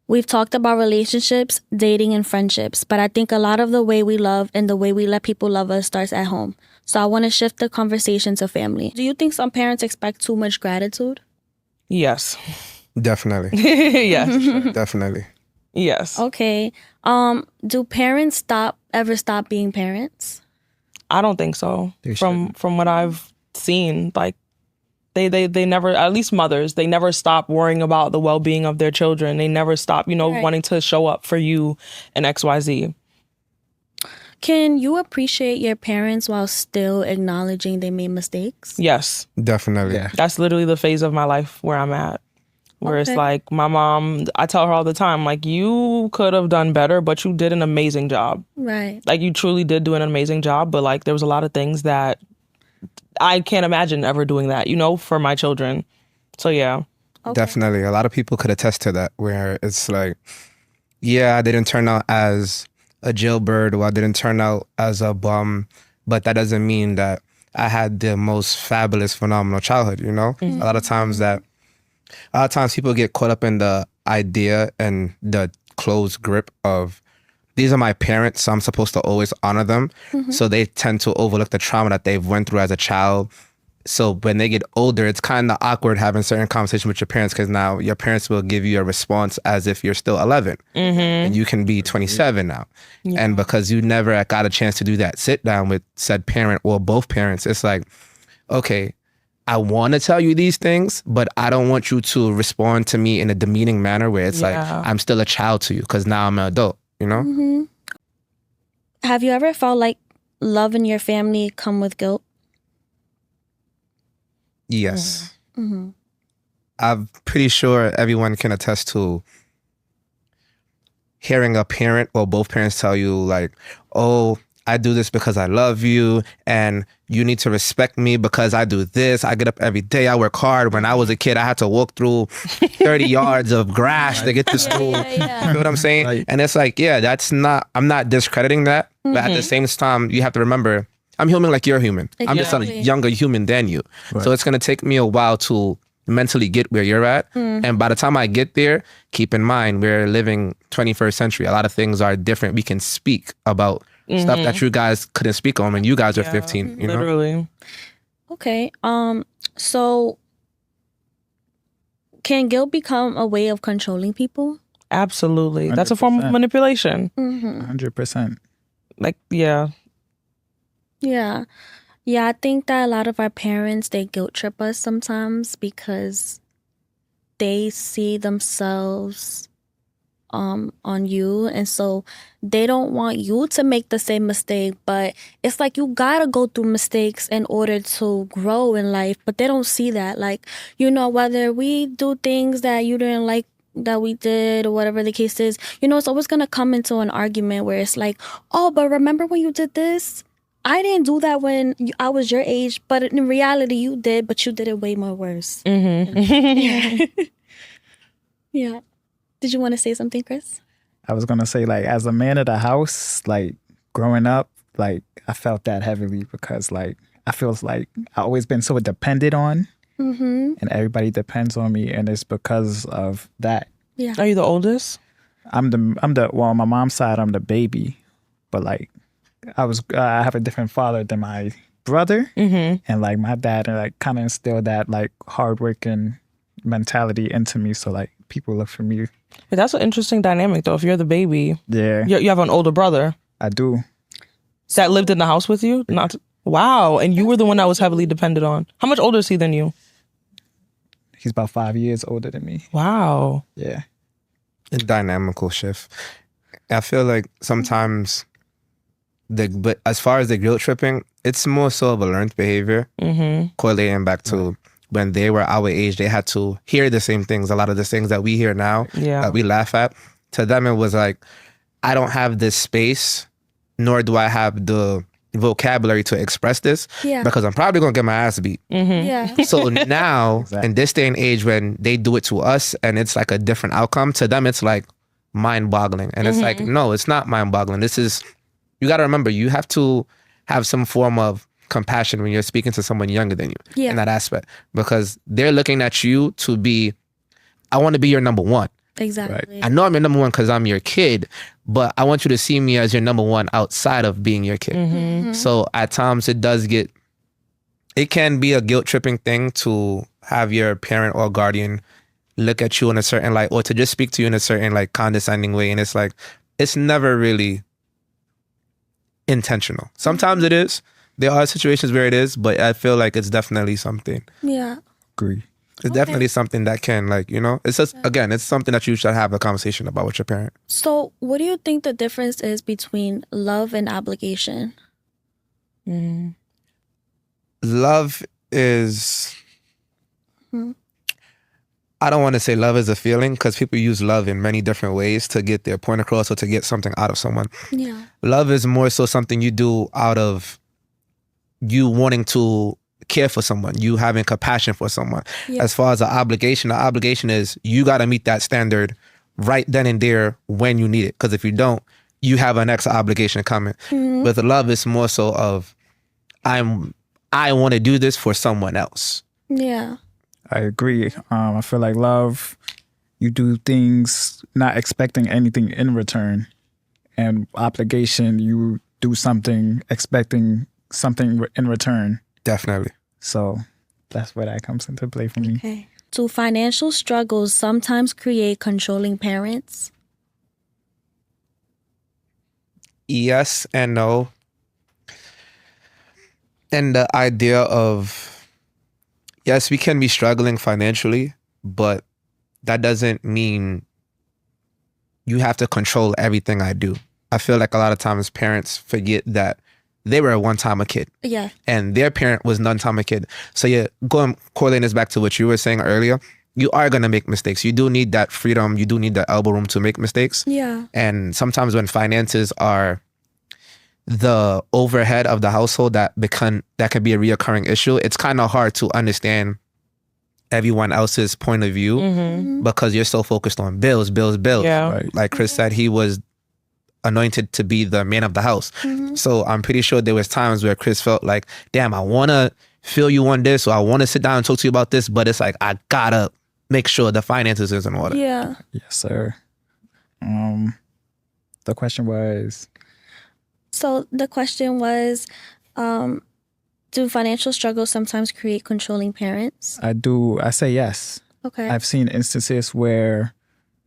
We've talked about relationships, dating, and friendships, but I think a lot of the way we love and the way we let people love us starts at home. So I want to shift the conversation to family. Do you think some parents expect too much gratitude? Yes. Definitely. Yes. Definitely. Yes. Okay. Do parents ever stop being parents? I don't think so. They From what I've seen, like they never, at least mothers, they never stop worrying about the well-being of their children. They never stop, Right. wanting to show up for you and XYZ. Can you appreciate your parents while still acknowledging they made mistakes? Yes. Definitely. Yeah. That's literally the phase of my life where I'm at. Where it's Okay. like my mom, I tell her all the time, like, you could have done better, but you did an amazing job. Right. Like, you truly did do an amazing job, but like there was a lot of things that I can't imagine ever doing that, for my children. So yeah. Okay. Definitely. A lot of people could attest to that, where it's like, yeah, I didn't turn out as a jailbird, or I didn't turn out as a bum, but that doesn't mean that I had the most fabulous, phenomenal childhood, Mm-hmm. A lot of times people get caught up in the idea and the closed grip of, these are my parents, so I'm supposed to always honor them. So they tend to overlook the trauma that they've went through as a child. So when they get older, it's kind of awkward having certain conversations with your parents, because now your parents will give you a response as if you're still 11 and you can be 27 now. Yeah. And because you never got a chance to do that sit down with said parent or both parents, it's like, okay, I want to tell you these things, but I don't want you to respond to me in a demeaning manner where it's like, I'm still a child to you because now I'm an adult, Have you ever felt like love in your family come with guilt? Yes. Mm-hmm. I'm pretty sure everyone can attest to hearing a parent or both parents tell you like, oh, I do this because I love you and you need to respect me because I do this. I get up every day. I work hard. When I was a kid, I had to walk through 30 yards of grass to get to school. You know what I'm saying? Right. And it's like, yeah, I'm not discrediting that. But at the same time, you have to remember, I'm human like you're human. I'm just a Exactly. younger human than you. Right. So it's going to take me a while to mentally get where you're at. And by the time I get there, keep in mind, we're living 21st century. A lot of things are different. We can speak about stuff that you guys couldn't speak on when you guys were 15. You know? Literally. Okay. So can guilt become a way of controlling people? Absolutely. That's a form of 100%. manipulation. 100%. Like, yeah. Yeah. Yeah, I think that a lot of our parents, they guilt trip us sometimes because they see themselves on you, and so they don't want you to make the same mistake, but it's like you gotta go through mistakes in order to grow in life, but they don't see that. Like, whether we do things that you didn't like that we did or whatever the case is, it's always gonna come into an argument where it's like, oh, but remember when you did this? I didn't do that when I was your age, but in reality you did, but you did it way more worse. Yeah. Did you want to say something, Chris? I was going to say, like, as a man of the house, like, growing up, like, I felt that heavily because, like, I feel like I've always been so dependent on, and everybody depends on me, and it's because of that. Yeah. Are you the oldest? Well, on my mom's side, I'm the baby, but, like, I have a different father than my brother, and, like, my dad, like, kind of instilled that, like, hardworking mentality into me, so, like, people look for me. But that's an interesting dynamic, though. If you're the baby, Yeah, you have an older brother I do. that lived in the house with you. Wow, and you were the one that was heavily dependent on. How much older is he than you? He's about 5 years older than me. Wow. Yeah. A dynamical shift. I feel like sometimes but as far as the guilt tripping, it's more so of a learned behavior, correlating back to when they were our age. They had to hear the same things, a lot of the things that we hear now, that we laugh at. To them, it was like, I don't have this space, nor do I have the vocabulary to express this, because I'm probably gonna get my ass beat. Yeah. So now, in this day and age, when they do it to us and it's like a different outcome, to them it's like mind-boggling. And it's like, no, it's not mind-boggling. This is, you got to remember, you have to have some form of compassion when you're speaking to someone younger than you in that aspect, because they're looking at you to be, I want to be your number one. Exactly. I know I'm your number one because I'm your kid, but I want you to see me as your number one outside of being your kid. So at times it can be a guilt tripping thing to have your parent or guardian look at you in a certain light, or to just speak to you in a certain like condescending way. And it's like, it's never really intentional. Sometimes it is. There are situations where it is, but I feel like it's definitely something. Yeah. Agree. It's definitely something that can, like, it's just, again, it's something that you should have a conversation about with your parent. So, what do you think the difference is between love and obligation? Love is, I don't want to say love is a feeling, because people use love in many different ways to get their point across or to get something out of someone. Yeah. Love is more so something you do out of you wanting to care for someone, you having compassion for someone. Yeah. As far as the obligation is you got to meet that standard right then and there when you need it. Because if you don't, you have an extra obligation coming. But the love is more so of, I want to do this for someone else. Yeah. I agree. I feel like love, you do things not expecting anything in return. And obligation, you do something expecting something in return. Definitely. So that's where that comes into play for me. Okay. Do financial struggles sometimes create controlling parents? Yes and no. And the idea of, yes, we can be struggling financially, but that doesn't mean you have to control everything I do. I feel like a lot of times parents forget that they were one time a kid. Yeah. And their parent was one time a kid. So yeah, correlating this back to what you were saying earlier, you are going to make mistakes. You do need that freedom. You do need that elbow room to make mistakes. Yeah. And sometimes when finances are the overhead of the household, that can be a reoccurring issue. It's kind of hard to understand everyone else's point of view because you're so focused on bills. Yeah. Right. Like Chris said, he was anointed to be the man of the house. So I'm pretty sure there was times where Chris felt like, damn, I want to feel you on this, or I want to sit down and talk to you about this, but it's like, I gotta make sure the finances is in order. Yeah. Yes, sir. The question was, So the question was, do financial struggles sometimes create controlling parents? I say yes. Okay. I've seen instances where,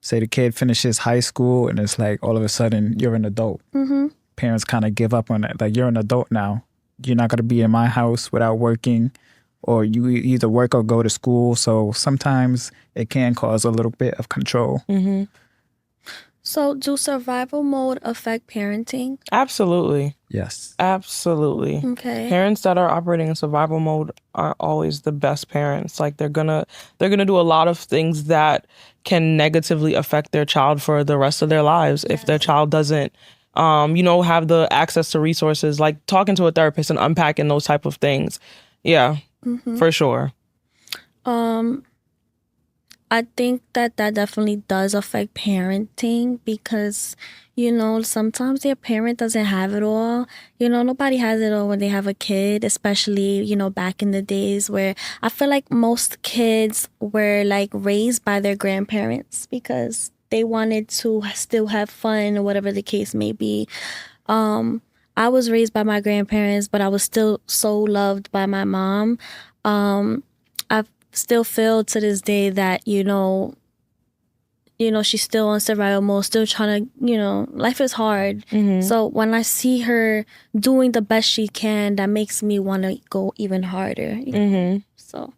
say, the kid finishes high school and it's like all of a sudden you're an adult. Parents kind of give up on it. Like, you're an adult now. You're not going to be in my house without working, or you either work or go to school. So sometimes it can cause a little bit of control. So do survival mode affect parenting? Absolutely. Yes. Absolutely. Okay. Parents that are operating in survival mode are always the best parents. Like, they're gonna do a lot of things that can negatively affect their child for the rest of their lives if their child doesn't have the access to resources, like talking to a therapist and unpacking those type of things. Yeah, for sure. I think that definitely does affect parenting because, sometimes their parent doesn't have it all. Nobody has it all when they have a kid, especially, back in the days where I feel like most kids were like raised by their grandparents because they wanted to still have fun or whatever the case may be. I was raised by my grandparents, but I was still so loved by my mom. I still feel to this day that, she's still on survival mode, still trying to, life is hard. So when I see her doing the best she can, that makes me want to go even harder. So,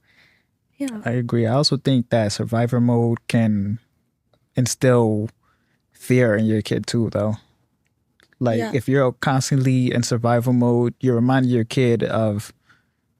yeah. I agree. I also think that survivor mode can instill fear in your kid too, though. Like, if you're constantly in survival mode, you're reminding your kid of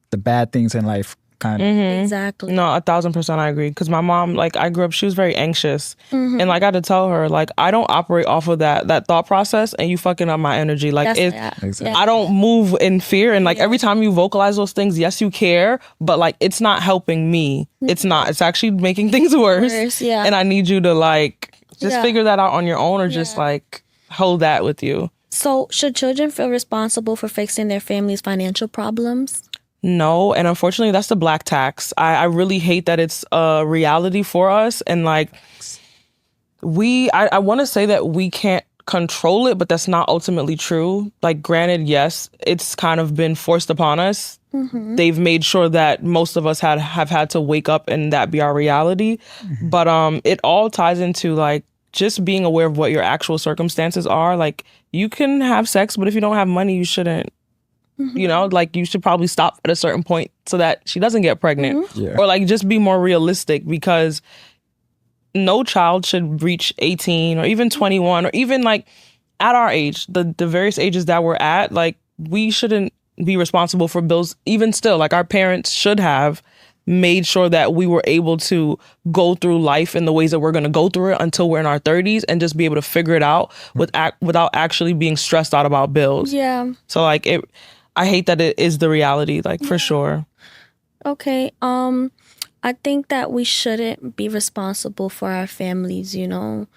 the bad things in life. Kind of. Exactly. No, 1,000% I agree. Because my mom, like, I grew up, she was very anxious. And like, I had to tell her, like, I don't operate off of that thought process, and you fucking up my energy. Like, Exactly. I don't move in fear. And like, every time you vocalize those things, yes, you care, but like, it's not helping me. It's not. It's actually making things worse. Yeah. And I need you to like, just figure that out on your own, or just like, hold that with you. So should children feel responsible for fixing their family's financial problems? No, and unfortunately, that's the black tax. I really hate that it's a reality for us, and like, I want to say that we can't control it, but that's not ultimately true. Like, granted, yes, it's kind of been forced upon us. They've made sure that most of us have had to wake up and that be our reality. But it all ties into like just being aware of what your actual circumstances are. Like, you can have sex, but if you don't have money, you shouldn't. You know, like, you should probably stop at a certain point so that she doesn't get pregnant. Yeah. Or like just be more realistic, because no child should reach 18 or even 21 or even like at our age, the various ages that we're at, like, we shouldn't be responsible for bills. Even still, like, our parents should have made sure that we were able to go through life in the ways that we're going to go through it until we're in our 30s and just be able to figure it out without actually being stressed out about bills. Yeah. So like, I hate that it is the reality, like, for sure. Okay. I think that we shouldn't be responsible for our families, you know,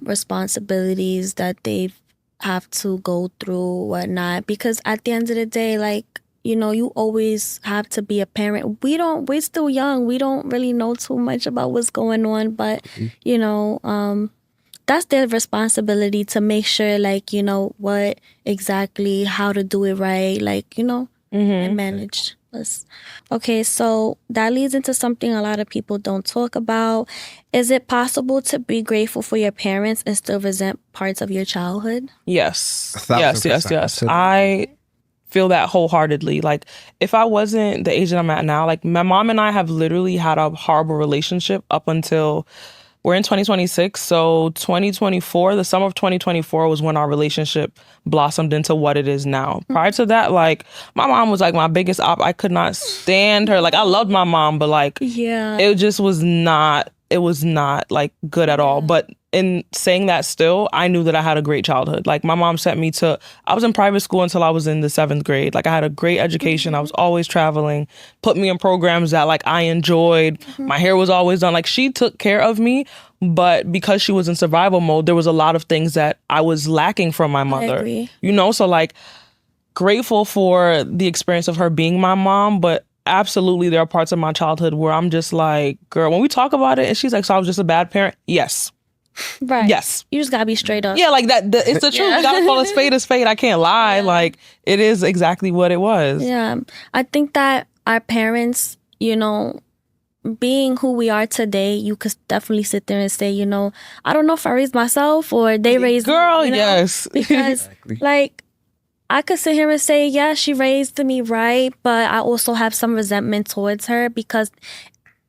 responsibilities that they have to go through, whatnot. Because at the end of the day, like, you know, you always have to be a parent. We're still young. We don't really know too much about what's going on, but, you know, that's their responsibility to make sure, like, you know, what exactly, how to do it right, like, you know, and manage us. Okay, so that leads into something a lot of people don't talk about. Is it possible to be grateful for your parents and still resent parts of your childhood? Yes. 1,000%. Yes. I feel that wholeheartedly. Like, if I wasn't the age that I'm at now, like, my mom and I have literally had a horrible relationship up until we're in 2026. So 2024, the summer of 2024 was when our relationship blossomed into what it is now. Prior to that, like, my mom was like my biggest I could not stand her. Like, I loved my mom, but like, Yeah. it just was not, like, good at all. But in saying that, still, I knew that I had a great childhood. Like, my mom sent me I was in private school until I was in the 7th grade. Like, I had a great education. I was always traveling, put me in programs that, like, I enjoyed. My hair was always done. Like, she took care of me. But because she was in survival mode, there was a lot of things that I was lacking from my mother. I agree. You know, so like, grateful for the experience of her being my mom, but absolutely there are parts of my childhood where I'm just like, girl, when we talk about it and she's like, so I was just a bad parent. Yes. Right. Yes. You just gotta be straight up. Yeah, like that. It's the truth. We gotta call a spade a spade. I can't lie. Like, it is exactly what it was. Yeah. I think that our parents, you know, being who we are today, you could definitely sit there and say, you know, I don't know if I raised myself or they raised Girl, me. You know? yes. Because, like, I could sit here and say, yeah, she raised me right, but I also have some resentment towards her because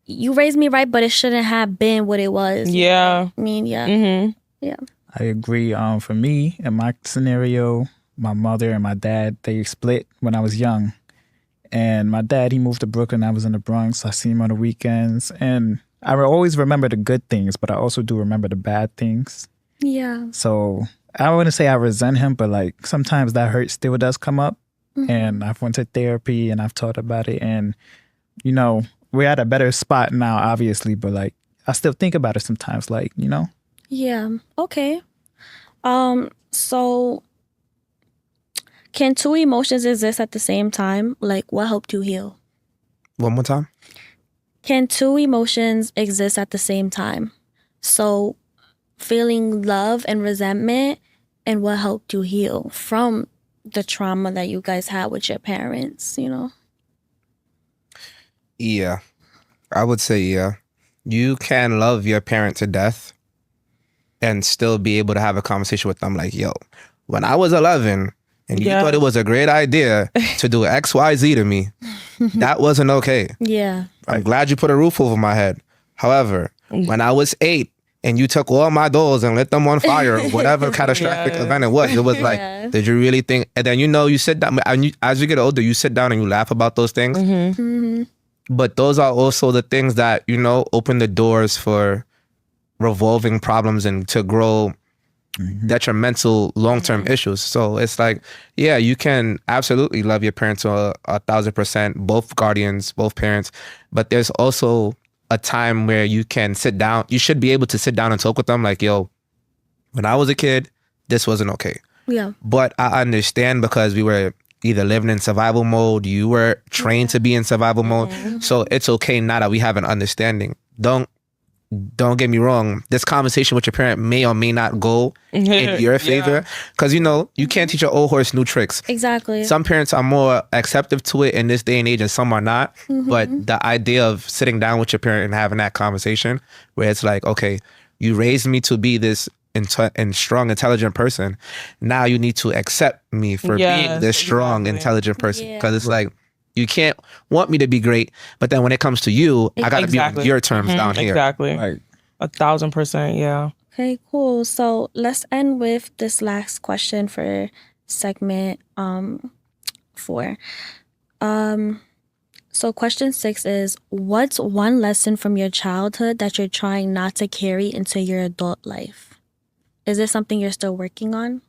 you raised me right, but it shouldn't have been what it was. Yeah. I mean, yeah. Mm-hmm. Yeah. I agree. For me, in my scenario, my mother and my dad, they split when I was young. And my dad, he moved to Brooklyn. I was in the Bronx. I see him on the weekends. And I always remember the good things, but I also do remember the bad things. Yeah. So I wouldn't say I resent him, but like sometimes that hurt still does come up. And I've went to therapy and I've thought about it. And, you know, we're at a better spot now, obviously, but like I still think about it sometimes, like, you know? Yeah. Okay. So can two emotions exist at the same time? Like, what helped you heal? One more time. Can two emotions exist at the same time? So feeling love and resentment, and what helped you heal from the trauma that you guys had with your parents, you know? Yeah. I would say yeah. You can love your parent to death and still be able to have a conversation with them like, yo, when I was 11 and you thought it was a great idea to do X, Y, Z to me, that wasn't okay. Yeah. I'm glad you put a roof over my head. However, when I was 8 and you took all my dolls and lit them on fire, whatever catastrophic event it was like, Yeah. did you really think? And then, you know, you sit down, and as you get older, you sit down and you laugh about those things. But those are also the things that, you know, open the doors for revolving problems and to grow detrimental long-term issues. So it's like, yeah, you can absolutely love your parents 1,000%, both guardians, both parents. But there's also a time where you can sit down. You should be able to sit down and talk with them like, yo, when I was a kid, this wasn't okay. Yeah. But I understand because we were either living in survival mode, you were trained to be in survival mode. So it's okay now that we have an understanding. Don't don't get me wrong, this conversation with your parent may or may not go in your favor. Because, you can't teach an old horse new tricks. Exactly. Some parents are more acceptive to it in this day and age and some are not. But the idea of sitting down with your parent and having that conversation where it's like, okay, you raised me to be this strong, intelligent person. Now you need to accept me for being this strong, intelligent person. Because it's like, you can't want me to be great, but then when it comes to you, I got to be on your terms down here. Exactly. Like 1,000%. Yeah. Okay, cool. So let's end with this last question for segment 4. So question 6 is, what's one lesson from your childhood that you're trying not to carry into your adult life? Is this something you're still working on?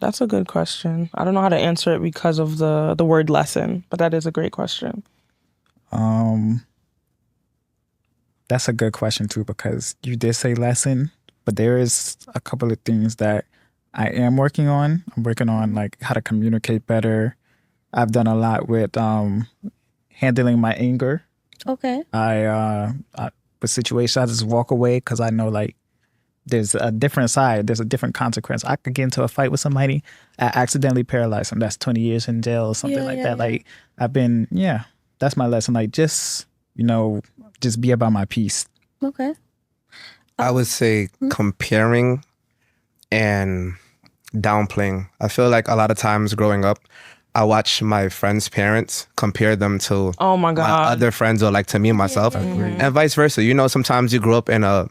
That's a good question. I don't know how to answer it because of the word lesson, but that is a great question. That's a good question too, because you did say lesson, but there is a couple of things that I am working on. I'm working on like how to communicate better. I've done a lot with handling my anger. Okay. With situations, I just walk away because I know like there's a different side. There's a different consequence. I could get into a fight with somebody. I accidentally paralyze them. That's 20 years in jail or something like that. Like that's my lesson. Like just be about my peace. Okay. I would say comparing and downplaying. I feel like a lot of times growing up, I watch my friends' parents compare them to my other friends or like to me and myself, and vice versa. Sometimes you grow up in a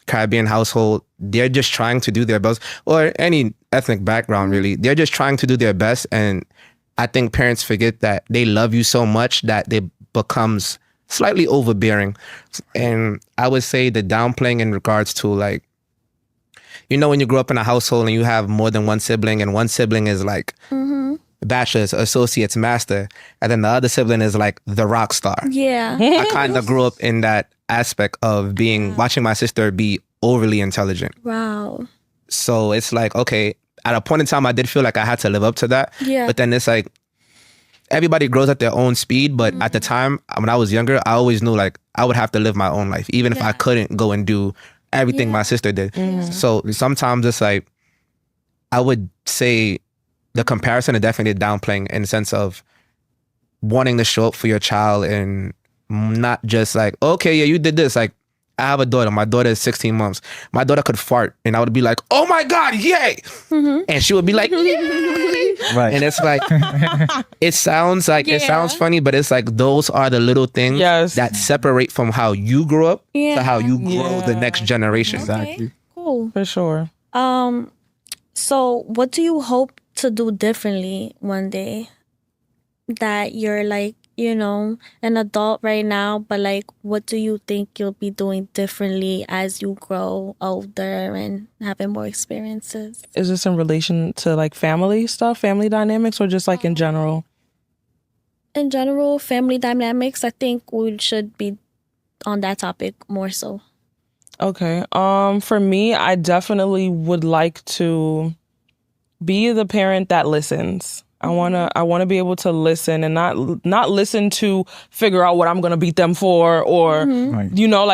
Caribbean household, they're just trying to do their best, or any ethnic background really. They're just trying to do their best, and I think parents forget that they love you so much that they becomes slightly overbearing. And I would say the downplaying in regards to like, when you grow up in a household and you have more than one sibling, and one sibling is like bachelor's, associate's, master, and then the other sibling is like the rock star. Yeah. I kind of grew up in that aspect of watching my sister be overly intelligent. Wow. So it's like, okay, at a point in time, I did feel like I had to live up to that. Yeah. But then it's like, everybody grows at their own speed. But at the time, when I was younger, I always knew like I would have to live my own life, even if I couldn't go and do everything my sister did. So sometimes it's like, I would say the comparison is definitely downplaying in the sense of wanting to show up for your child and not just like, okay, yeah, you did this. Like, I have a daughter. My daughter is 16 months. My daughter could fart and I would be like, oh my God, yay. And she would be like, yay. Right. And it's like, it sounds funny, but it's like, those are the little things that separate from how you grew up to how you grow the next generation. Exactly. Cool. For sure. So what do you hope to do differently one day that you're like, an adult right now, but like, what do you think you'll be doing differently as you grow older and having more experiences? Is this in relation to like family stuff, family dynamics, or just like in general? In general, family dynamics, I think we should be on that topic more so. Okay. For me, I definitely would like to be the parent that listens. I wanna be able to listen and not listen to figure out what I'm gonna beat them for or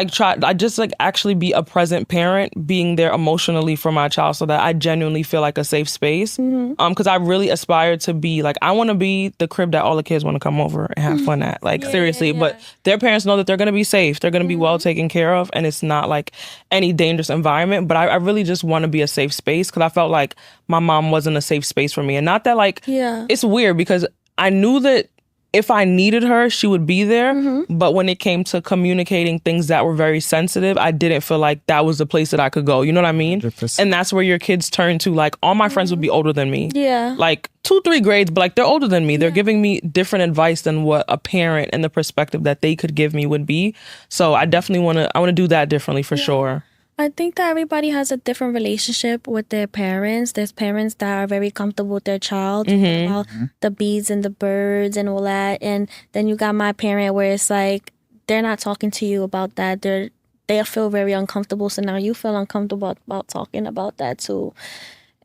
try. I just like actually be a present parent, being there emotionally for my child, so that I genuinely feel like a safe space. Because I really aspire to be like, I want to be the crib that all the kids want to come over and have fun at. Like seriously, but their parents know that they're gonna be safe, they're gonna be well taken care of, and it's not like any dangerous environment. But I really just want to be a safe space because I felt like my mom wasn't a safe space for me, and not that like. It's weird because I knew that if I needed her, she would be there. But when it came to communicating things that were very sensitive, I didn't feel like that was the place that I could go. You know what I mean? 100%. And that's where your kids turn to. Like, all my friends would be older than me. Yeah. Like 2-3 grades, but like they're older than me. They're giving me different advice than what a parent and the perspective that they could give me would be. So I definitely want to do that differently for sure. I think that everybody has a different relationship with their parents. There's parents that are very comfortable with their child, about the bees and the birds and all that. And then you got my parent where it's like, they're not talking to you about that. They feel very uncomfortable. So now you feel uncomfortable about talking about that too.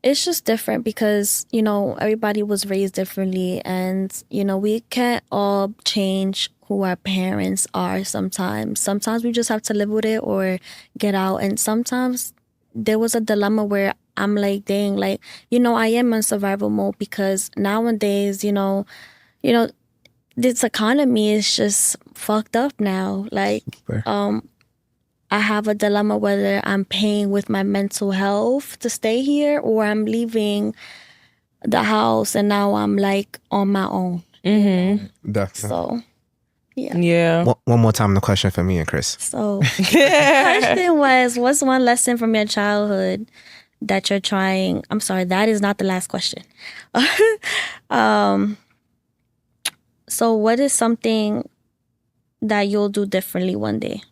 It's just different because, everybody was raised differently and, we can't all change who our parents are sometimes. Sometimes we just have to live with it or get out. And sometimes there was a dilemma where I'm like, dang, like, I am in survival mode because nowadays, this economy is just fucked up now. Like, Super. I have a dilemma whether I'm paying with my mental health to stay here or I'm leaving the house and now I'm like on my own. Definitely. So, yeah. Yeah. One more time, the question for me and Chris. So, the question was, what's one lesson from your childhood that you're trying? I'm sorry, that is not the last question. So, what is something that you'll do differently one day?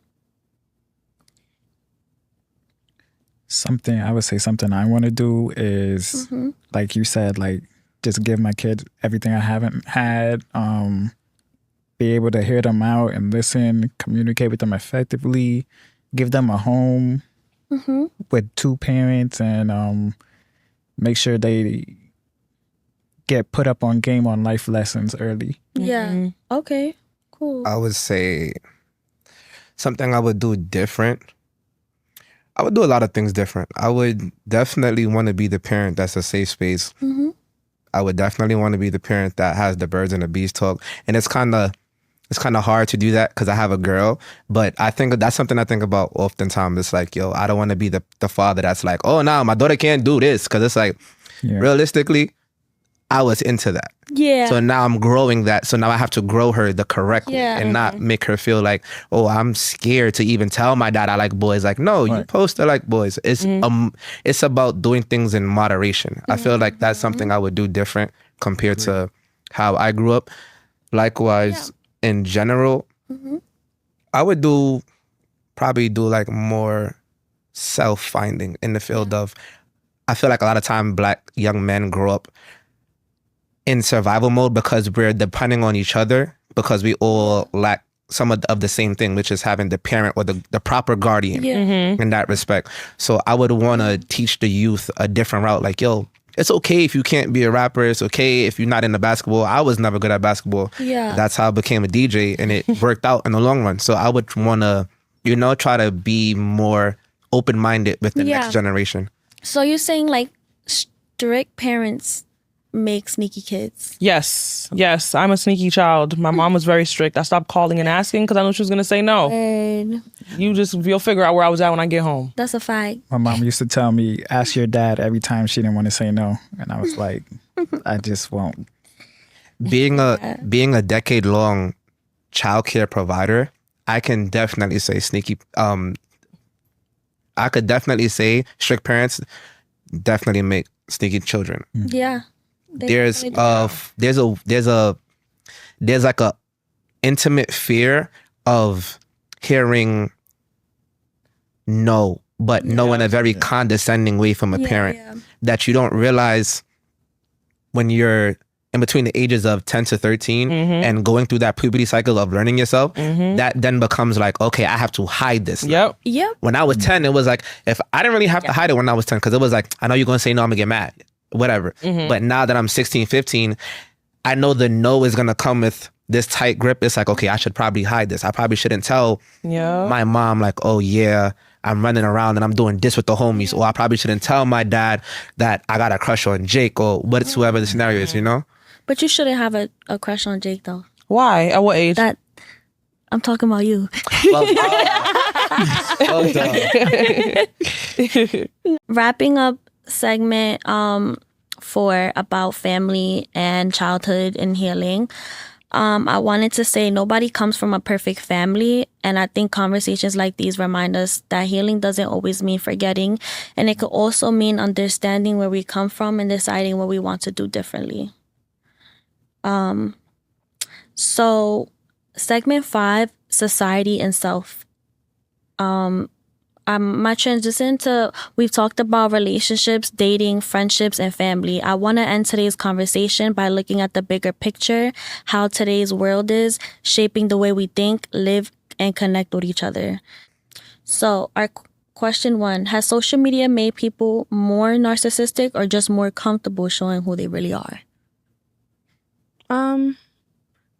Something I would say something I want to do is like you said, like just give my kids everything I haven't had. Be able to hear them out and listen, communicate with them effectively, give them a home with two parents, and make sure they get put up on game on life lessons early. Yeah. Okay. Cool. I would say something I would do different. I would do a lot of things different. I would definitely want to be the parent that's a safe space. I would definitely want to be the parent that has the birds and the bees talk. And it's kind of hard to do that because I have a girl. But I think that's something I think about oftentimes. It's like, yo, I don't want to be the father that's like, oh, no, my daughter can't do this. Because it's like, realistically, I was into that. Yeah. So now I'm growing that. So now I have to grow her the correct way and not make her feel like, oh, I'm scared to even tell my dad I like boys. Like, no, you supposed to like boys. It's about doing things in moderation. I feel like that's something I would do different compared to how I grew up. Likewise, in general, I would probably do like more self-finding in the field of, I feel like a lot of time Black young men grow up in survival mode because we're depending on each other because we all lack some of the same thing, which is having the parent or the proper guardian in that respect. So I would want to teach the youth a different route. Like, yo, it's okay if you can't be a rapper. It's okay if you're not into basketball. I was never good at basketball. Yeah. That's how I became a DJ and it worked out in the long run. So I would want to, try to be more open-minded with the next generation. So you're saying like strict parents make sneaky kids? Yes. I'm a sneaky child. My mom was very strict. I stopped calling and asking because I knew she was going to say no. And You'll figure out where I was at when I get home. that's a fact. My mom used to tell me, ask your dad every time she didn't want to say no. And I was like, I just won't. Being a decade-long childcare provider, I can definitely say I could definitely say strict parents definitely make sneaky children. Yeah. There's like a intimate fear of hearing no, but no in a very condescending way from a parent that you don't realize when you're in between the ages of 10 to 13 and going through that puberty cycle of learning yourself, that then becomes like, okay, I have to hide this. Yep. When I was 10, it was like, if I didn't really have to hide it when I was 10, because it was like, I know you're going to say no, I'm going to get mad. Whatever. But now that I'm 16, 15, I know the no is going to come with this tight grip. It's like, okay, I should probably hide this. I probably shouldn't tell my mom like, oh yeah, I'm running around and I'm doing this with the homies. Or I probably shouldn't tell my dad that I got a crush on Jake or whatever the scenario is, But you shouldn't have a crush on Jake though. Why? At what age? That I'm talking about you. Wrapping up segment for about family and childhood and healing. I wanted to say nobody comes from a perfect family, and I think conversations like these remind us that healing doesn't always mean forgetting, and it could also mean understanding where we come from and deciding what we want to do differently. So segment 5, society and self. My transition to, we've talked about relationships, dating, friendships, and family. I want to end today's conversation by looking at the bigger picture, how today's world is shaping the way we think, live, and connect with each other. So our question 1, has social media made people more narcissistic or just more comfortable showing who they really are?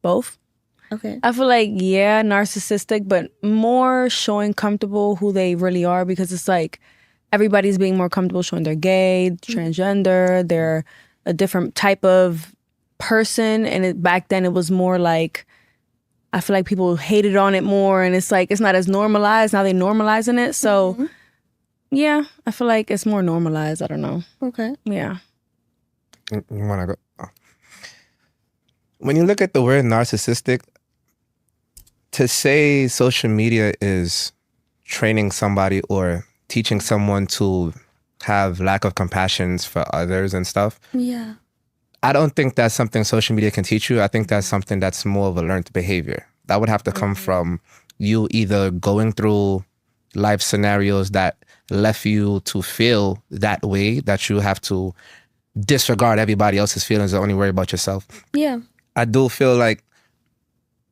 Both. Okay. I feel like, yeah, narcissistic, but more showing comfortable who they really are, because it's like everybody's being more comfortable showing they're gay, transgender, they're a different type of person. And back then it was more like, I feel like people hated on it more, and it's like it's not as normalized. Now they normalizing it. So yeah, I feel like it's more normalized. I don't know. Okay. Yeah. You want to go? Oh. When you look at the word narcissistic, to say social media is training somebody or teaching someone to have lack of compassion for others and stuff, Yeah. I don't think that's something social media can teach you. I think that's something that's more of a learned behavior. That would have to come from you either going through life scenarios that left you to feel that way, that you have to disregard everybody else's feelings and only worry about yourself. Yeah. I do feel like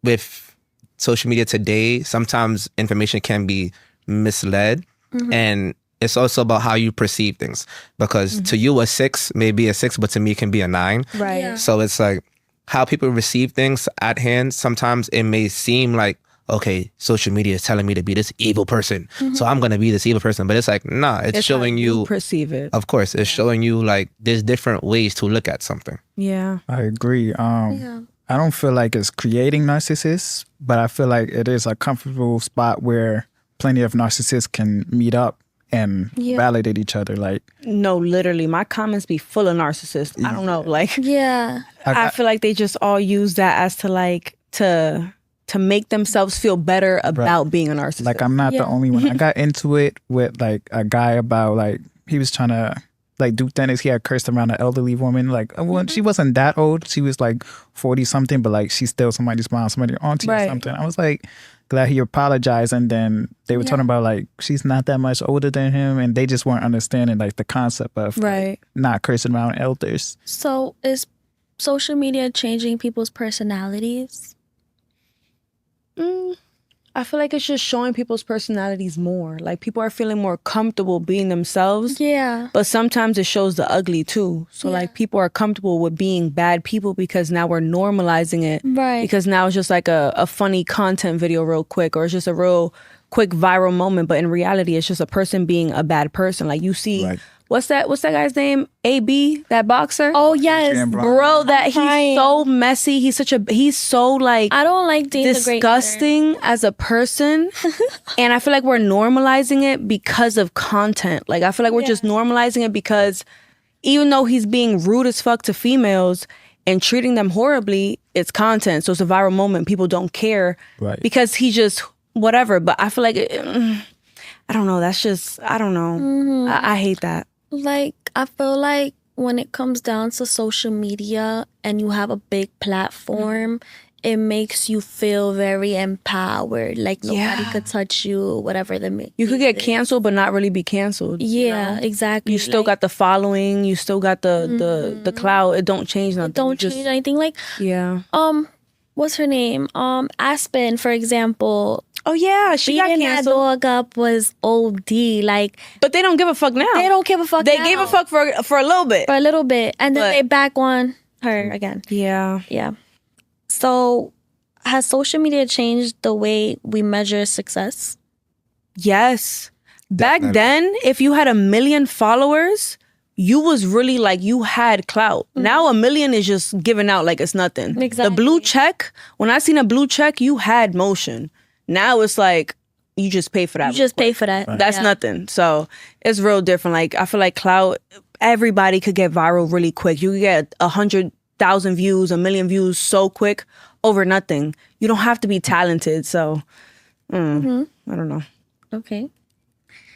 with social media today, sometimes information can be misled, and it's also about how you perceive things, because to you a 6 may be a 6, but to me it can be a 9. Right. Yeah. So it's like how people receive things at hand. Sometimes it may seem like, okay, social media is telling me to be this evil person, so I'm going to be this evil person. But it's like, nah, it's showing how you, perceive it. of course, it's showing you like there's different ways to look at something. Yeah. I agree. Yeah. I don't feel like it's creating narcissists, but I feel like it is a comfortable spot where plenty of narcissists can meet up and validate each other. Like, No, literally, my comments be full of narcissists. I don't know, like, Yeah. I feel like they just all use that as to like to make themselves feel better about being a narcissist. like I'm not the Yeah. only one. I got into it with like a guy about like he was trying to like do things. He had cursed around an elderly woman. Like, well, she wasn't that old. She was like 40 something, but like she's still somebody's mom, somebody's auntie or something. I was like glad he apologized, and then they were talking about like she's not that much older than him, and they just weren't understanding like the concept of like, not cursing around elders. So is social media changing people's personalities? I feel like it's just showing people's personalities more. Like people are feeling more comfortable being themselves. Yeah. But sometimes it shows the ugly too. So like people are comfortable with being bad people because now we're normalizing it. Right. Because now it's just like a funny content video real quick, or it's just a real quick viral moment. But in reality, it's just a person being a bad person. Like you see, what's that guy's name? AB, that boxer? Oh yes. Bro, that he's so messy. He's so like I don't like Dane the Great disgusting as a person. And I feel like we're normalizing it because of content. Like I feel like we're just normalizing it because even though he's being rude as fuck to females and treating them horribly, it's content. So it's a viral moment. People don't care because he just whatever. But I feel like I don't know. That's just, I don't know. I hate that. Like, I feel like when it comes down to social media and you have a big platform, it makes you feel very empowered. Like nobody could touch you, whatever you could get canceled, but not really be canceled. Yeah, you know? exactly. You still got the following. You still got the clout. It don't change nothing. It don't change anything. Like, what's her name? Aspen, for example. Oh yeah, she got beating canceled. That dog up was OD. Like, but they don't give a fuck now. They don't give a fuck. They now. gave a fuck for a little bit. For a little bit, and then they back on her again. Yeah, yeah. So, has social media changed the way we measure success? Yes. Definitely. Back then, if you had 1 million followers, you was really like you had clout. Now 1 million is just given out like it's nothing. Exactly. The blue check. When I seen a blue check, you had motion. Now it's like you just pay for that. You just pay for that. That's nothing. So it's real different. Like I feel like clout, everybody could get viral really quick. You could get 100,000 views, 1 million views so quick over nothing. You don't have to be talented. So I don't know. Okay.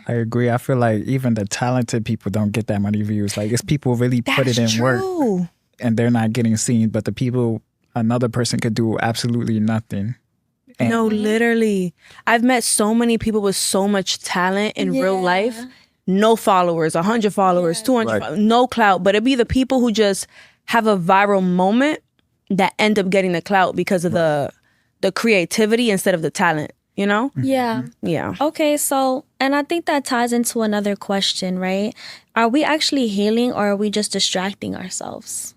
I agree. I feel like even the talented people don't get that many views. Like it's people really put it in work and they're not getting seen. But the people, another person could do absolutely nothing. And no, literally. I've met so many people with so much talent in real life. No followers, 100 followers, 200, no clout. But it'd be the people who just have a viral moment that end up getting the clout because of the creativity instead of the talent, you know? Yeah. Yeah. Okay, so, and I think that ties into another question, right? Are we actually healing or are we just distracting ourselves?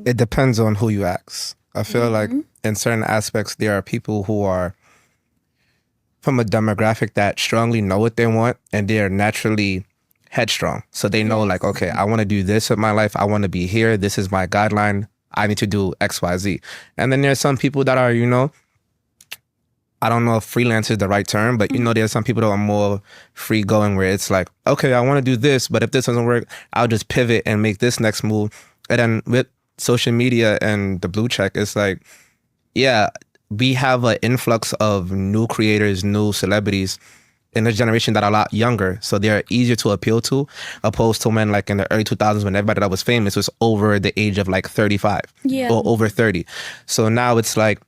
It depends on who you ask. I feel like in certain aspects, there are people who are from a demographic that strongly know what they want and they're naturally headstrong. So they know like, okay, I want to do this with my life. I want to be here. This is my guideline. I need to do X, Y, Z. And then there's some people that are, you know, I don't know if freelance is the right term, but you know, there's some people that are more free going where it's like, okay, I want to do this, but if this doesn't work, I'll just pivot and make this next move. And then with social media and the blue check, it's like, yeah, we have an influx of new creators, new celebrities in this generation that are a lot younger. So they're easier to appeal to, opposed to when like in the early 2000s when everybody that was famous was over the age of like 35 or over 30. So now it's like,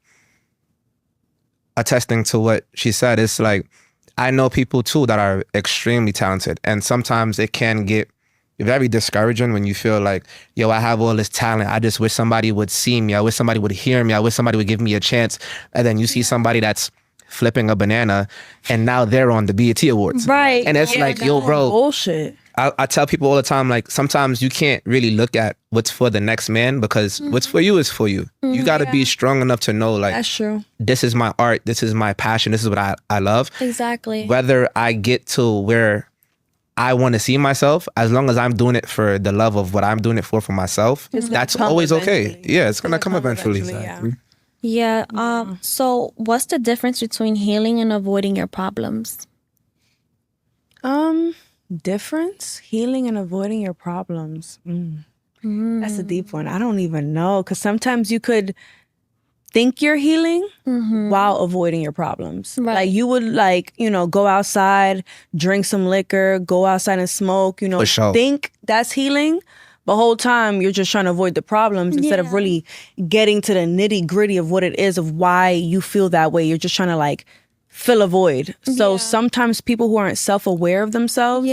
attesting to what she said, it's like, I know people too that are extremely talented. And sometimes it can get very discouraging when you feel like, yo, I have all this talent. I just wish somebody would see me. I wish somebody would hear me. I wish somebody would give me a chance. And then you see somebody that's flipping a banana and now they're on the BET Awards. Right. And it's like, yo, bro. Bullshit. I tell people all the time, like, sometimes you can't really look at what's for the next man because what's for you is for you. You got to be strong enough to know, like, That's true. this is my art. This is my passion. This is what I love. Exactly. Whether I get to where I want to see myself, as long as I'm doing it for the love of what I'm doing it for myself, that's come always okay. eventually. Yeah, it's going to come eventually. Yeah. So what's the difference between healing and avoiding your problems? Difference? Healing and avoiding your problems. That's a deep one. I don't even know. Because sometimes you could think you're healing while avoiding your problems. Right. Like you would like, you know, go outside, drink some liquor, go outside and smoke, you know, For sure. think that's healing. The whole time you're just trying to avoid the problems instead of really getting to the nitty gritty of what it is, of why you feel that way. You're just trying to like fill a void. So sometimes people who aren't self-aware of themselves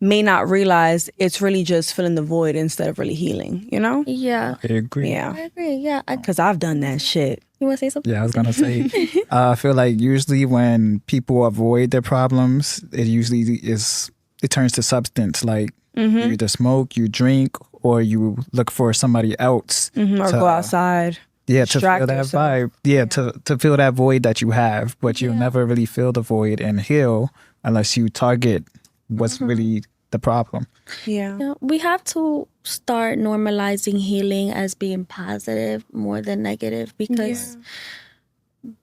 may not realize it's really just filling the void instead of really healing, you know? Yeah. I agree. Yeah. I agree. Yeah. Because I've done that shit. You want to say something? Yeah, I was gonna say. I feel like usually when people avoid their problems, it turns to substance. Like you either smoke, you drink, or you look for somebody else Or go outside. Yeah, to distract feel that yourself. vibe. Yeah, to fill that void that you have, but you'll never really fill the void and heal unless you target what's really the problem. Yeah. Yeah, we have to start normalizing healing as being positive more than negative, because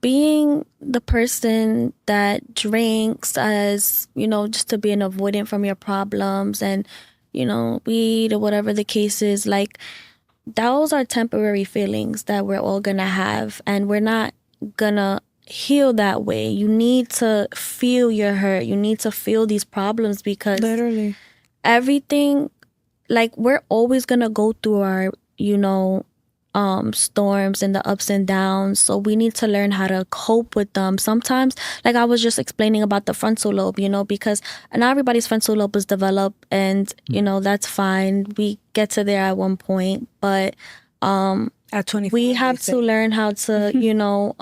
being the person that drinks as, you know, just to be an avoidant from your problems and, you know, weed or whatever the case is, like, those are temporary feelings that we're all gonna have, and we're not gonna heal that way. You need to feel your hurt. You need to feel these problems, because Literally. everything, like, we're always gonna go through our, you know, storms and the ups and downs. So we need to learn how to cope with them. Sometimes, like I was just explaining about the frontal lobe, you know, because not everybody's frontal lobe is developed, and, you know, that's fine. We get to there at one point, but At 25, we have they say. to learn how to, you know,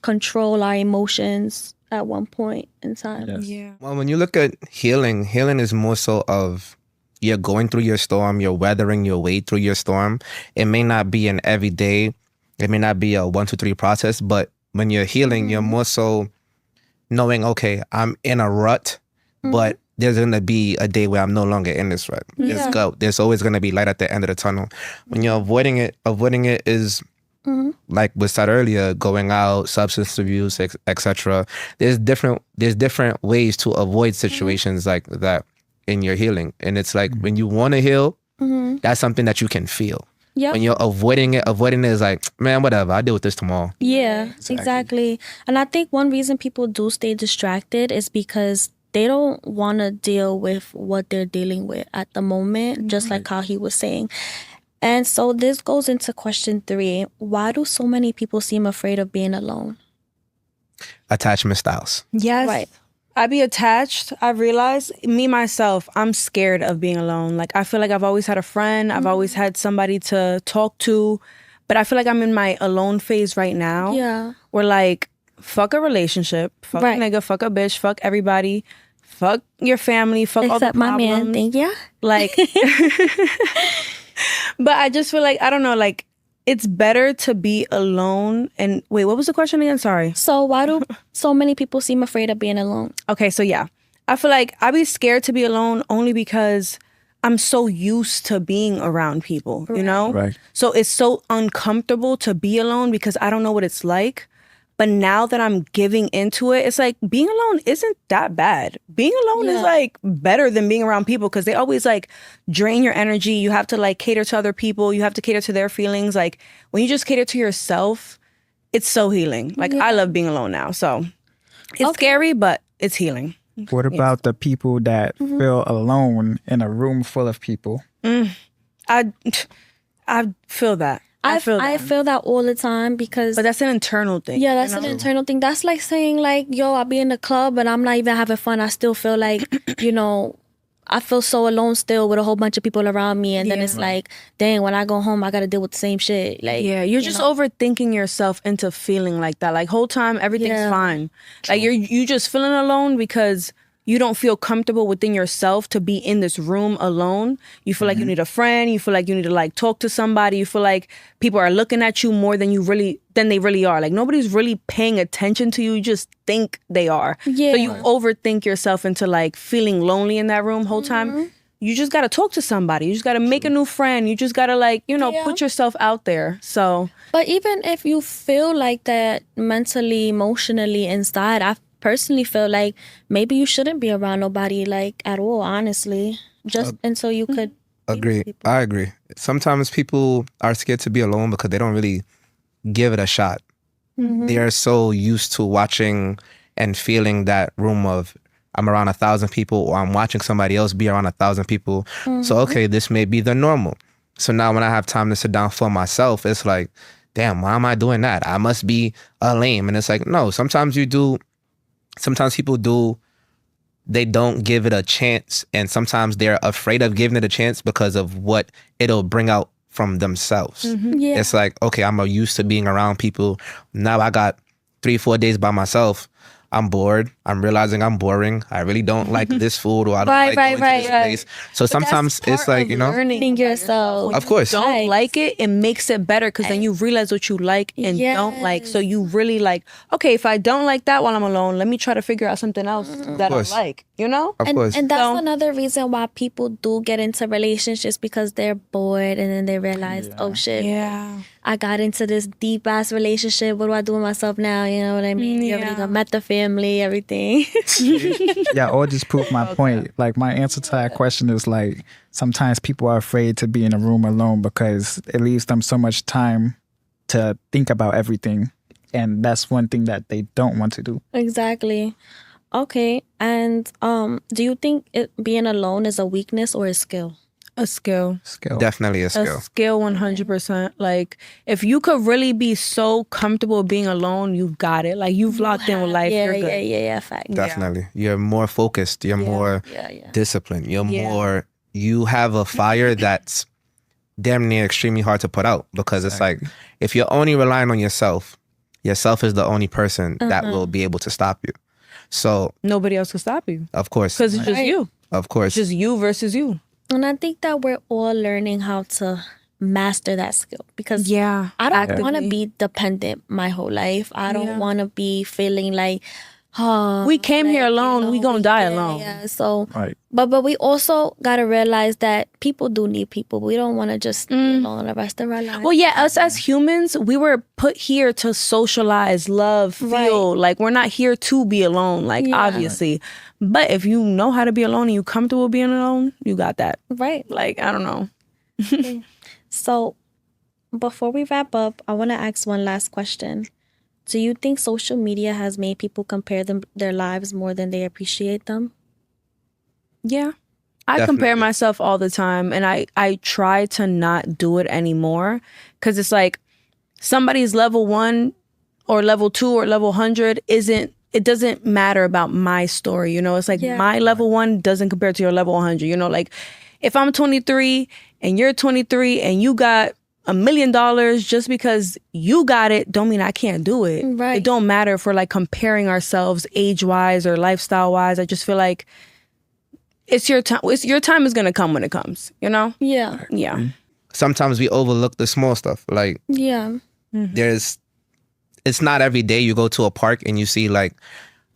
control our emotions at one point in time. Yes. Yeah. Well, when you look at healing is more so of you're going through your storm, you're weathering your way through your storm. It may not be an everyday, it may not be a 1, 2, 3 process, but when you're healing, you're more so knowing, okay, I'm in a rut, but there's going to be a day where I'm no longer in this rut. There's always going to be light at the end of the tunnel. When you're avoiding it is, like was said earlier, going out, substance abuse, etc. There's different ways to avoid situations like that in your healing. And it's like, when you want to heal, that's something that you can feel. Yep. When you're avoiding it is like, man, whatever, I'll deal with this tomorrow. Yeah, exactly. And I think one reason people do stay distracted is because they don't want to deal with what they're dealing with at the moment, just like how he was saying. And so this goes into question 3. Why do so many people seem afraid of being alone? Attachment styles. Yes. Right. I be attached. I realize, me, myself, I'm scared of being alone. Like, I feel like I've always had a friend. I've always had somebody to talk to. But I feel like I'm in my alone phase right now. Yeah. Where, like, fuck a relationship. Fuck a nigga. Fuck a bitch. Fuck everybody. Fuck your family. Fuck all the Except my problems. man. Thank you. Like, but I just feel like, I don't know, like, it's better to be alone. And wait, what was the question again? Sorry. So why do so many people seem afraid of being alone? Okay, so yeah. I feel like I be scared to be alone only because I'm so used to being around people, you know? Right. So it's so uncomfortable to be alone because I don't know what it's like. But now that I'm giving into it, it's like being alone isn't that bad. Being alone is like better than being around people because they always like drain your energy. You have to like cater to other people. You have to cater to their feelings. Like when you just cater to yourself, it's so healing. Like I love being alone now. So it's scary, but it's healing. What about the people that feel alone in a room full of people? I feel that. I feel that all the time because but that's an internal thing. yeah, that's an internal thing. That's like saying like, yo, I'll be in the club but I'm not even having fun. I still feel like, you know, I feel so alone still with a whole bunch of people around me. And then it's like, dang, when I go home, I got to deal with the same shit. Like, yeah, you're just overthinking yourself into feeling like that. Like whole time, everything's fine. True. Like you just feeling alone because you don't feel comfortable within yourself to be in this room alone. You feel like you need a friend. You feel like you need to like talk to somebody. You feel like people are looking at you more than they really are. Like nobody's really paying attention to you. You just think they are. Yeah. So you overthink yourself into like feeling lonely in that room whole time. You just got to talk to somebody. You just got to make a new friend. You just got to like, you know, put yourself out there. So, but even if you feel like that mentally, emotionally inside, I personally feel like maybe you shouldn't be around nobody like at all, honestly, just until you could agree. I agree. Sometimes people are scared to be alone because they don't really give it a shot. They are so used to watching and feeling that room of I'm around 1,000 people or I'm watching somebody else be around 1,000 people. So okay, this may be the normal. So now when I have time to sit down for myself, it's like, damn, why am I doing that? I must be a lame. And it's like, no, sometimes people do, they don't give it a chance. And sometimes they're afraid of giving it a chance because of what it'll bring out from themselves. It's like, okay, I'm used to being around people. Now I got 3-4 days by myself. I'm bored. I'm realizing I'm boring. I really don't like this food or I don't like going to this place. So but sometimes it's like, you know. Learning yourself. Of course. When you don't like it, it makes it better because then you realize what you like and don't like. So you really like, okay, if I don't like that while I'm alone, let me try to figure out something else that I like, you know? Of course. And that's another reason why people do get into relationships because they're bored and then they realize, oh shit. Yeah. I got into this deep ass relationship. What do I do with myself now? You know what I mean? You already met the family, everything. Yeah, or just prove my point. Like my answer to that question is like sometimes people are afraid to be in a room alone because it leaves them so much time to think about everything. And that's one thing that they don't want to do. Exactly. Okay. And do you think being alone is a weakness or a skill? A skill. Definitely a skill. A skill 100%. Like, if you could really be so comfortable being alone, you've got it. Like, you've locked in with life. You're good. Yeah, fact. Definitely. You're more focused. You're more disciplined. You're more, you have a fire that's damn near extremely hard to put out because it's like, if you're only relying on yourself is the only person that will be able to stop you. So. Nobody else can stop you. Of course. Because it's just you. Of course. It's just you versus you. And I think that we're all learning how to master that skill because I don't want to be dependent my whole life. I don't want to be feeling like, oh, we came here alone. We gonna die alone. Yeah. So, but we also gotta realize that people do need people. We don't want to just be alone the rest of our lives. Well, yeah, us as humans, we were put here to socialize, love, feel. Like we're not here to be alone. Like obviously. But if you know how to be alone and you comfortable being alone, you got that. Right. Like, I don't know. Okay. So, before we wrap up, I want to ask one last question. Do you think social media has made people compare their lives more than they appreciate them? Yeah. I compare myself all the time and I try to not do it anymore because it's like somebody's level 1 or level 2 or level 100 it doesn't matter about my story, you know? It's like my level 1 doesn't compare to your level 100, you know? Like if I'm 23 and you're 23 and you got $1 million just because you got it don't mean I can't do it. Right. It don't matter if we're like comparing ourselves age-wise or lifestyle-wise. I just feel like it's your time. Your time is going to come when it comes, you know? Yeah. Yeah. sometimes we overlook the small stuff. Like Yeah. it's not every day you go to a park and you see like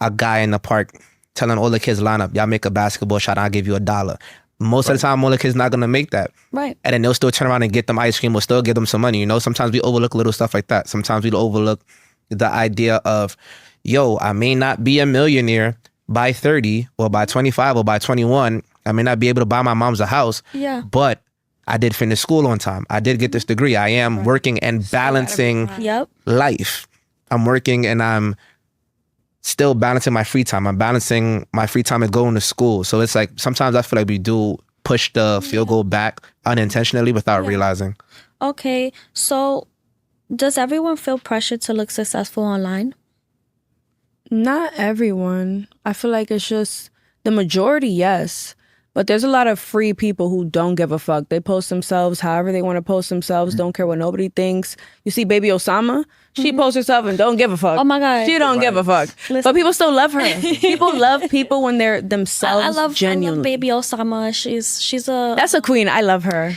a guy in the park telling all the kids line up, y'all make a basketball shot, I'll give you $1. Most of the time, all the kids not gonna make that. Right. And then they'll still turn around and get them ice cream or still give them some money. You know, sometimes we overlook little stuff like that. Sometimes we overlook the idea of, yo, I may not be a millionaire by 30 or by 25 or by 21. I may not be able to buy my mom's a house. Yeah. But I did finish school on time. I did get this degree. I am working and balancing Yep. life. I'm working and I'm still balancing my free time. I'm balancing my free time and going to school. So it's like sometimes I feel like we do push the field goal back unintentionally without realizing. Okay. So does everyone feel pressure to look successful online? Not everyone. I feel like it's just the majority, yes. But there's a lot of free people who don't give a fuck. They post themselves however they want to post themselves, don't care what nobody thinks. You see Baby Osama? She posts herself and don't give a fuck. Oh my God. She don't give a fuck. But people still love her. People love people when they're themselves I love genuinely. Baby Osama. She's a That's a queen. I love her.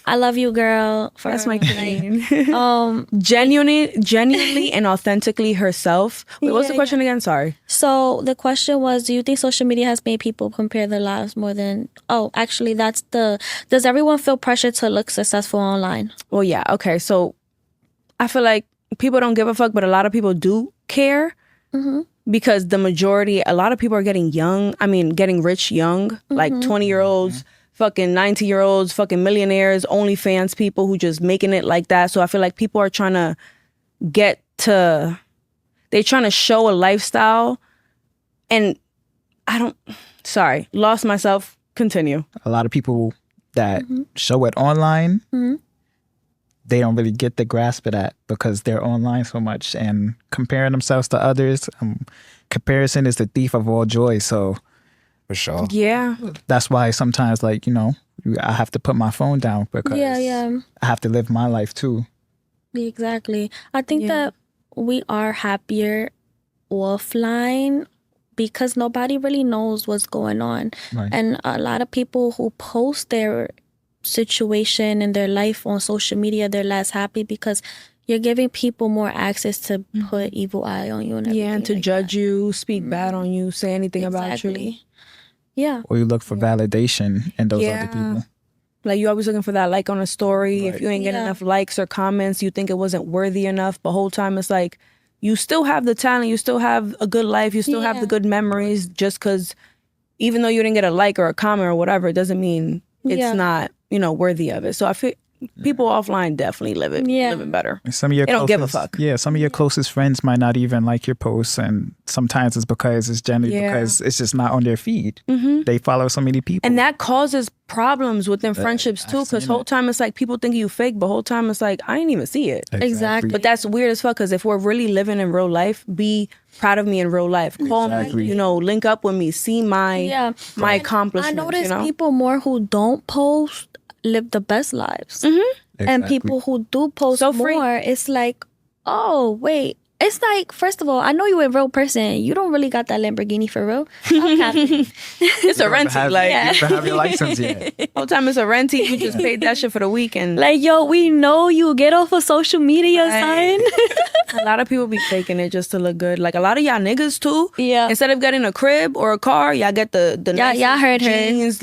I love you, girl. That's my queen. Um Genuinely and authentically herself. Wait, what's the question again? Sorry. So the question was, do you think social media has made people compare their lives more than actually does everyone feel pressure to look successful online? Well, yeah. Okay. So I feel like people don't give a fuck, but a lot of people do care because a lot of people are getting rich young, like 20-year-olds, fucking 90-year-olds, fucking millionaires, OnlyFans people who just making it like that. So I feel like people are trying to they're trying to show a lifestyle and lost myself. Continue. A lot of people that show it online, they don't really get the grasp of that because they're online so much and comparing themselves to others. Comparison is the thief of all joy. So For sure. Yeah. that's why sometimes, like, I have to put my phone down because Yeah. I have to live my life too. Exactly. I think that we are happier offline because nobody really knows what's going on. Right. And a lot of people who post their situation and their life on social media, they're less happy because you're giving people more access to put evil eye on you and everything. Yeah, and to like judge you, speak bad on you, say anything about you. Exactly. Yeah. Or you look for validation in those other people. Like you always looking for that like on a story. Right. If you ain't getting enough likes or comments, you think it wasn't worthy enough. But whole time it's like you still have the talent, you still have a good life, you still have the good memories. Just because even though you didn't get a like or a comment or whatever, it doesn't mean it's not worthy of it. So I feel people offline definitely living better. And some of your They don't give a fuck. Yeah, some of your closest friends might not even like your posts, and sometimes it's because it's generally because it's just not on their feed. They follow so many people, And that causes problems within friendships too, because whole time it's like people think you fake, but whole time it's like I didn't even see it. Exactly. But that's weird as fuck, because if we're really living in real life, be proud of me in real life. Call me, link up with me, see my accomplishments. I notice people more who don't post live the best lives. And people who do post So free. more, it's like, oh, wait. It's like, first of all, I know you're a real person. You don't really got that Lamborghini for real. I'm happy. It's a renty. you don't have your license yet. Whole time it's a renty. You just paid that shit for the weekend. Like, yo, we know you get off of social media, son. A lot of people be faking it just to look good. Like a lot of y'all niggas too. Yeah. Instead of getting a crib or a car, y'all get the nice y'all heard her. jeans,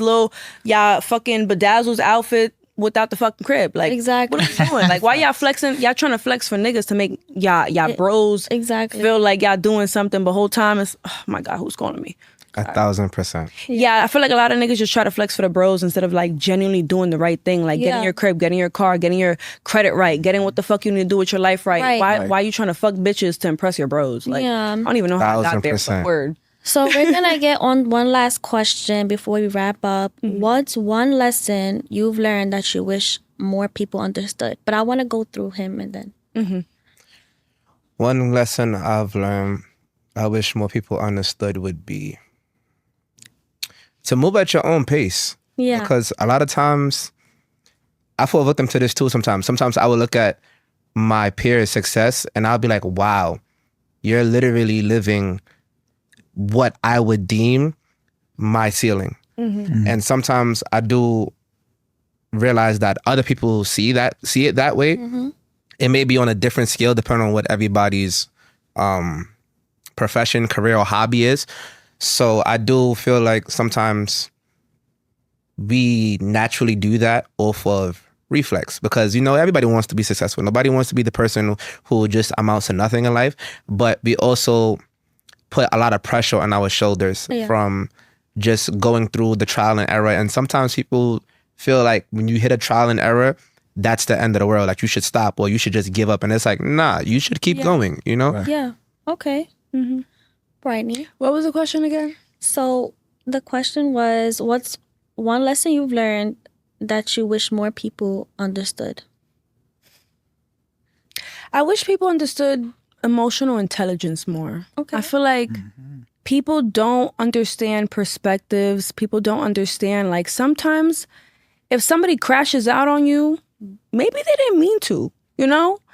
y'all fucking bedazzles outfit without the fucking crib. Like Exactly. what are you doing? Like why y'all flexing? Y'all trying to flex for niggas to make y'all bros Exactly. feel like y'all doing something, but whole time it's oh my God, who's calling me? 1,000%. Yeah, I feel like a lot of niggas just try to flex for the bros instead of like genuinely doing the right thing, like getting your crib, getting your car, getting your credit right, getting what the fuck you need to do with your life right. Why you trying to fuck bitches to impress your bros? Like I don't even know how I got there. 1,000%. Word. So we're going to get on one last question before we wrap up. What's one lesson you've learned that you wish more people understood? But I want to go through him and then. One lesson I've learned I wish more people understood would be to move at your own pace. Yeah. Because a lot of times, I fall victim to this too sometimes. Sometimes I will look at my peers' success and I'll be like, wow, you're literally living what I would deem my ceiling. And sometimes I do realize that other people see it that way. It may be on a different scale depending on what everybody's profession, career, or hobby is. So I do feel like sometimes we naturally do that off of reflex because, everybody wants to be successful. Nobody wants to be the person who just amounts to nothing in life. But we also put a lot of pressure on our shoulders from just going through the trial and error. And sometimes people feel like when you hit a trial and error, that's the end of the world. Like you should stop or you should just give up. And it's like, nah, you should keep going, Right. Yeah. Okay. Britney. What was the question again? So the question was, what's one lesson you've learned that you wish more people understood? I wish people understood emotional intelligence more. Okay. I feel like people don't understand perspectives. People don't understand, like, sometimes if somebody crashes out on you, maybe they didn't mean to,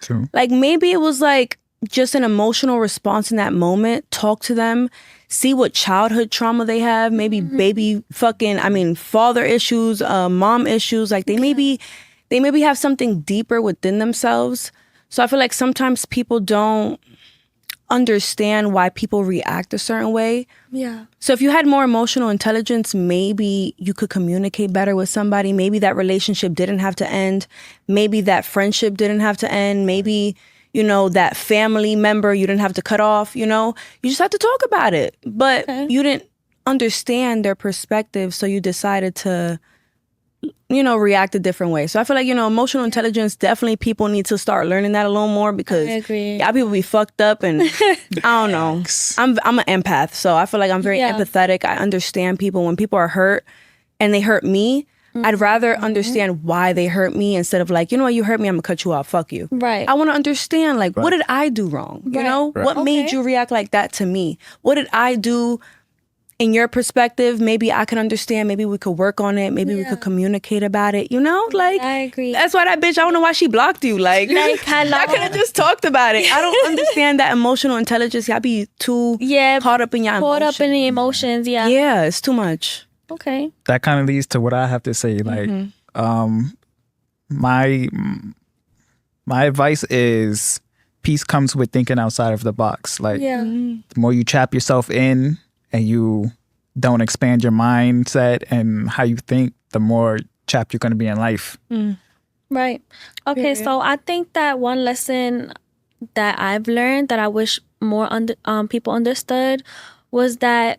True. Like, maybe it was like just an emotional response in that moment. Talk to them, see what childhood trauma they have, maybe father issues, mom issues. Like they maybe have something deeper within themselves. So I feel like sometimes people don't understand why people react a certain way. Yeah. So if you had more emotional intelligence, maybe you could communicate better with somebody. Maybe that relationship didn't have to end. Maybe that friendship didn't have to end. Maybe, that family member you didn't have to cut off, You just have to talk about it. But you didn't understand their perspective, so you decided to, react a different way. So I feel like, emotional intelligence, definitely people need to start learning that a little more because I agree. y'all people be fucked up and I don't know. I'm an empath, so I feel like I'm very empathetic. I understand people when people are hurt and they hurt me. I'd rather understand why they hurt me instead of like, you hurt me, I'm gonna cut you off. Fuck you. Right. I want to understand like, what did I do wrong? What made you react like that to me? What did I do in your perspective? Maybe I can understand. Maybe we could work on it. Maybe we could communicate about it. Like, I agree. That's why that bitch, I don't know why she blocked you. Like I could have just talked about it. I don't understand that emotional intelligence. Y'all be too caught up in your emotions. Caught up in the emotions. Yeah. Yeah, it's too much. Okay. That kind of leads to what I have to say. Like, my advice is peace comes with thinking outside of the box. Like, the more you trap yourself in and you don't expand your mindset and how you think, the more trapped you're going to be in life. Right. Okay. So I think that one lesson that I've learned that I wish more people understood was that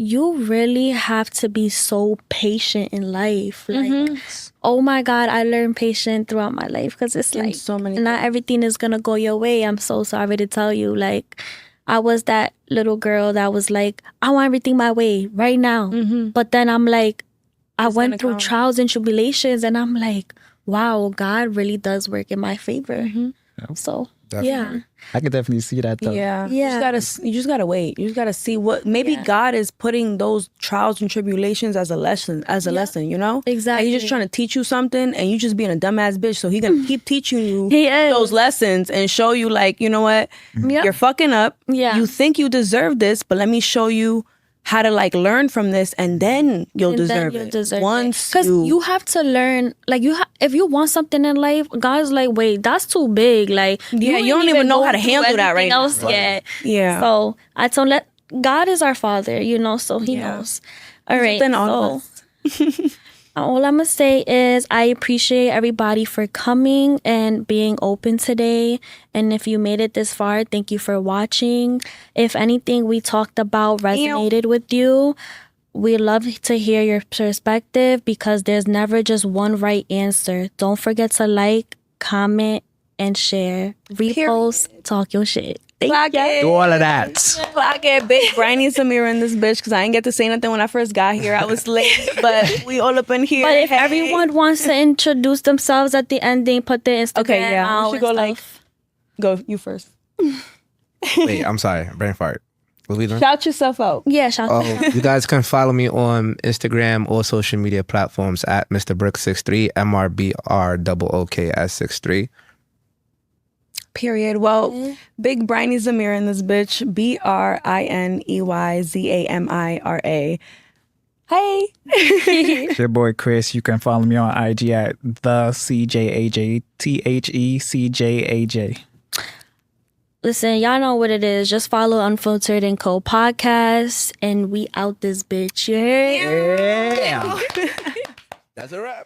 you really have to be so patient in life. Like, oh my God, I learned patience throughout my life because it's like so many not everything is gonna go your way. I'm so sorry to tell you. Like, I was that little girl that was like, I want everything my way right now. But then I'm like, I went through trials and tribulations, and I'm like, wow, God really does work in my favor. So Definitely. I could definitely see that though. Yeah. You just gotta wait. You just gotta see what maybe God is putting those trials and tribulations as a lesson, Exactly. Like he's just trying to teach you something and you just being a dumbass bitch. So he gonna keep teaching you He is. those lessons and show you like, you know what? You're fucking up. Yeah. You think you deserve this, but let me show you how to like learn from this, and then you'll deserve it. Because you have to learn, like if you want something in life, God's like, wait, that's too big. Like you don't even know how to handle that right now. Yet. Yeah. So I told God is our Father, so He knows. All right. Then all of us. All I'm gonna say is I appreciate everybody for coming and being open today. And if you made it this far, thank you for watching. If anything we talked about resonated with you, we love to hear your perspective because there's never just one right answer. Don't forget to like, comment, and share. Repost, talk your shit. Clock it. Do all of that. Clock it, bitch. Brian needs Samira in this bitch because I didn't get to say nothing when I first got here. I was late, but we all up in here. But if everyone wants to introduce themselves at the ending, put their Instagram out. We should go like, go you first. Wait, I'm sorry. Brain fart. What we doing? Shout yourself out. Yeah, shout out. You guys can follow me on Instagram or social media platforms at Mr. Brook63, MRBROOKS63. Period. Well, big Briny Zamira in this bitch. BRINEYZAMIRA. Hey. It's your boy Chris. You can follow me on IG at the CJAJ, THECJAJ. Listen, y'all know what it is. Just follow Unfiltered and Co podcast, and we out this bitch. You heard? Yeah. That's a wrap.